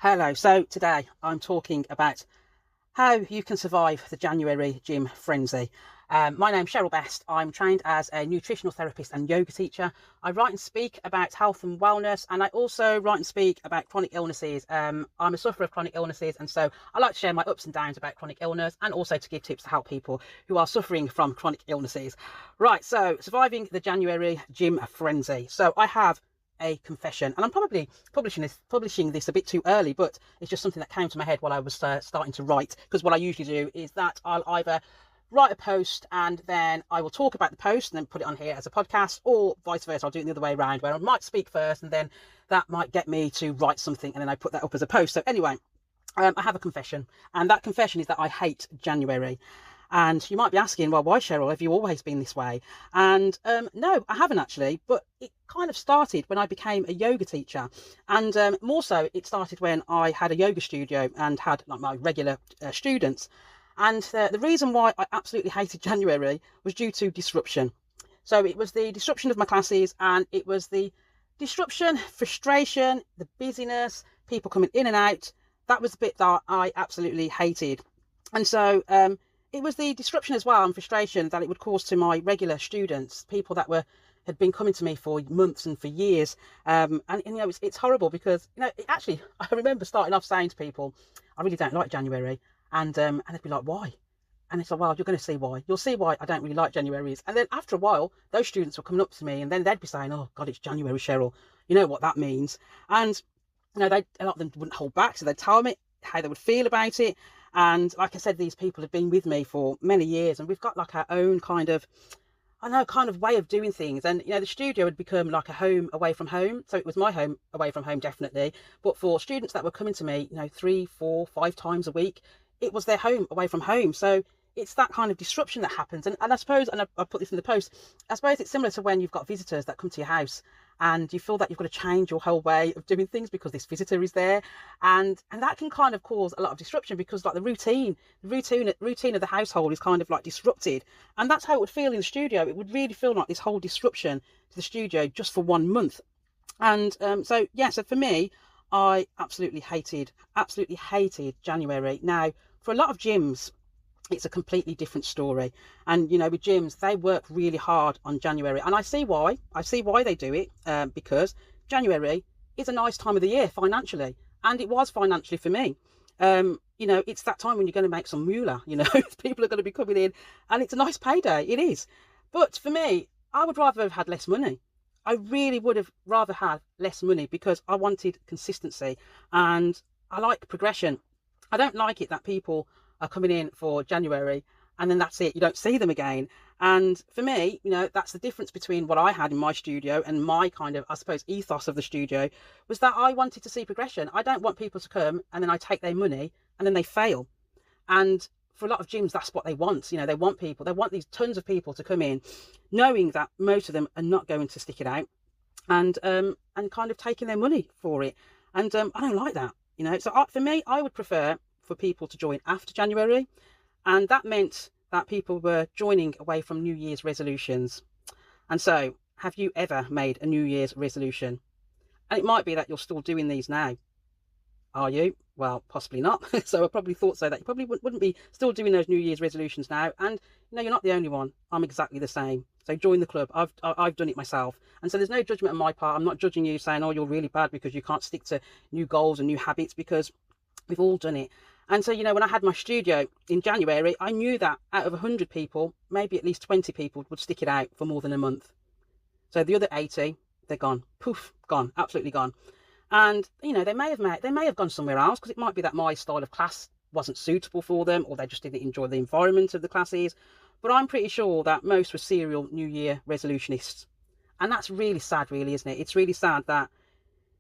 Hello, so today I'm talking about how you can survive the January gym frenzy. My name's Cheryl Best. I'm trained as a nutritional therapist and yoga teacher. I write and speak about health and wellness, and I also write and speak about chronic illnesses. I'm a sufferer of chronic illnesses, and so I like to share my ups and downs about chronic illness and also to give tips to help people who are suffering from chronic illnesses. Right, so surviving the January gym frenzy. So I have a confession, and I'm probably publishing this a bit too early, but it's just something that came to my head while I was starting to write, because what I usually do is that I'll either write a post and then I will talk about the post and then put it on here as a podcast, or vice versa. I'll do it the other way around, where I might speak first and then that might get me to write something and then I put that up as a post. So anyway, I have a confession, and that confession is that I hate January. And you might be asking, well, why, Cheryl? Have you always been this way? And no, I haven't actually, but it kind of started when I became a yoga teacher. And more so, it started when I had a yoga studio and had like my regular students. And the reason why I absolutely hated January was due to disruption. So it was the disruption of my classes, and it was the disruption, frustration, the busyness, people coming in and out. That was the bit that I absolutely hated. And so it was the disruption as well and frustration that it would cause to my regular students, people that had been coming to me for months and for years. And you know, it's horrible because, you know, actually, I remember starting off saying to people, I really don't like January. And they'd be like, why? And it's like, well, you're going to see why. You'll see why I don't really like January's. And then after a while, those students were coming up to me and then they'd be saying, oh, God, it's January, Cheryl. You know what that means. And, you know, a lot of them wouldn't hold back. So they'd tell me how they would feel about it. And like I said, these people have been with me for many years, and we've got like our own kind of, I know, kind of way of doing things. And, you know, the studio had become like a home away from home. So it was my home away from home, definitely. But for students that were coming to me, you know, 3, 4, 5 times a week, it was their home away from home. So it's that kind of disruption that happens. And I suppose, and I put this in the post, I suppose it's similar to when you've got visitors that come to your house and you feel that you've got to change your whole way of doing things because this visitor is there. And that can kind of cause a lot of disruption, because like the routine of the household is kind of like disrupted. And that's how it would feel in the studio. It would really feel like this whole disruption to the studio just for 1 month. And so for me, I absolutely hated January. Now, for a lot of gyms, it's a completely different story. And, you know, with gyms, they work really hard on January. And I see why they do it, because January is a nice time of the year financially. And it was financially for me. You know, it's that time when you're going to make some moolah, you know, people are going to be coming in and it's a nice payday. It is. But for me, I would rather have had less money. I really would have rather had less money because I wanted consistency and I like progression. I don't like it that people are coming in for January and then that's it, you don't see them again. And for me, you know, that's the difference between what I had in my studio and my kind of, I suppose, ethos of the studio, was that I wanted to see progression. I don't want people to come and then I take their money and then they fail. And for a lot of gyms, that's what they want. You know, they want these tons of people to come in knowing that most of them are not going to stick it out and kind of taking their money for it. And I don't like that, you know. So for me, I would prefer for people to join after January, and that meant that people were joining away from New Year's resolutions. And so, have you ever made a New Year's resolution? And it might be that you're still doing these now. Are you? Well, possibly not. So I probably thought so, that you probably wouldn't be still doing those New Year's resolutions now. And, you know, you're not the only one. I'm exactly the same. So join the club. I've done it myself. And so there's no judgment on my part. I'm not judging you saying, oh, you're really bad because you can't stick to new goals and new habits, because we've all done it. And so, you know, when I had my studio in January, I knew that out of 100 people, maybe at least 20 people would stick it out for more than a month. So the other 80, they're gone. Poof, gone. Absolutely gone. And, you know, they may have gone somewhere else, because it might be that my style of class wasn't suitable for them, or they just didn't enjoy the environment of the classes. But I'm pretty sure that most were serial New Year resolutionists. And that's really sad, really, isn't it? It's really sad that,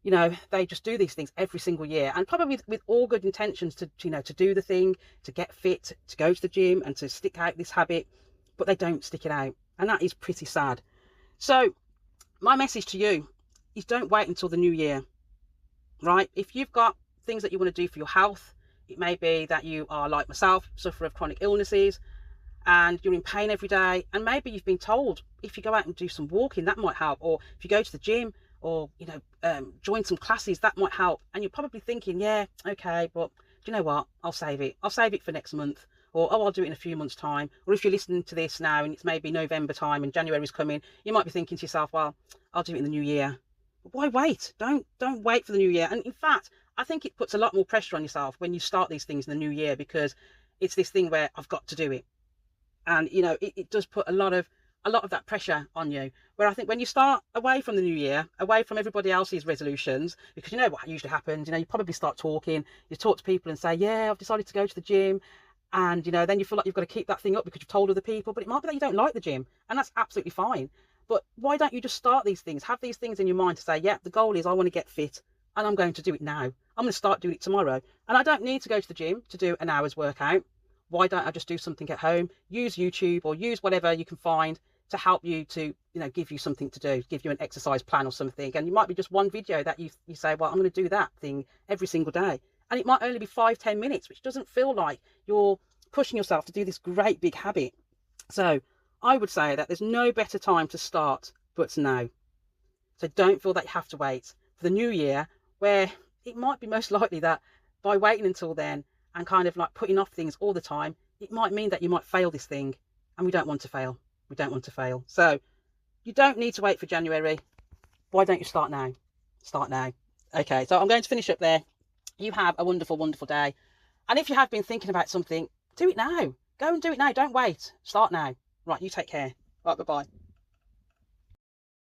you know, they just do these things every single year, and probably with all good intentions to, you know, to do the thing, to get fit, to go to the gym and to stick out this habit, but they don't stick it out. And that is pretty sad. So my message to you is, don't wait until the new year, right? If you've got things that you want to do for your health, it may be that you are like myself, suffer of chronic illnesses, and you're in pain every day, and maybe you've been told if you go out and do some walking, that might help, or if you go to the gym, or, you know, join some classes that might help. And you're probably thinking, yeah, okay, but do you know what? I'll save it. I'll save it for next month. Or, oh, I'll do it in a few months' time. Or if you're listening to this now and it's maybe November time and January's coming, you might be thinking to yourself, well, I'll do it in the new year. But why wait? Don't wait for the new year. And in fact, I think it puts a lot more pressure on yourself when you start these things in the new year, because it's this thing where I've got to do it. And, you know, it does put a lot of that pressure on you. Where I think when you start away from the new year, away from everybody else's resolutions, because you know what usually happens, you know, you probably start talking, you talk to people and say, yeah, I've decided to go to the gym. And, you know, then you feel like you've got to keep that thing up because you've told other people, but it might be that you don't like the gym, and that's absolutely fine. But why don't you just start these things, have these things in your mind to say, yeah, the goal is I want to get fit and I'm going to do it now. I'm going to start doing it tomorrow. And I don't need to go to the gym to do an hour's workout. Why don't I just do something at home? Use YouTube or use whatever you can find to help you to, you know, give you something to do, give you an exercise plan or something. And you might be just one video that you say, well, I'm going to do that thing every single day. And it might only be 5-10 minutes, which doesn't feel like you're pushing yourself to do this great big habit. So I would say that there's no better time to start but now. So don't feel that you have to wait for the new year, where it might be most likely that by waiting until then and kind of like putting off things all the time, it might mean that you might fail this thing, and we don't want to fail. We don't want to fail. So you don't need to wait for January. Why don't you start now? Start now. Okay, so I'm going to finish up there. You have a wonderful, wonderful day. And if you have been thinking about something, do it now. Go and do it now. Don't wait. Start now. Right, you take care. Right, bye-bye.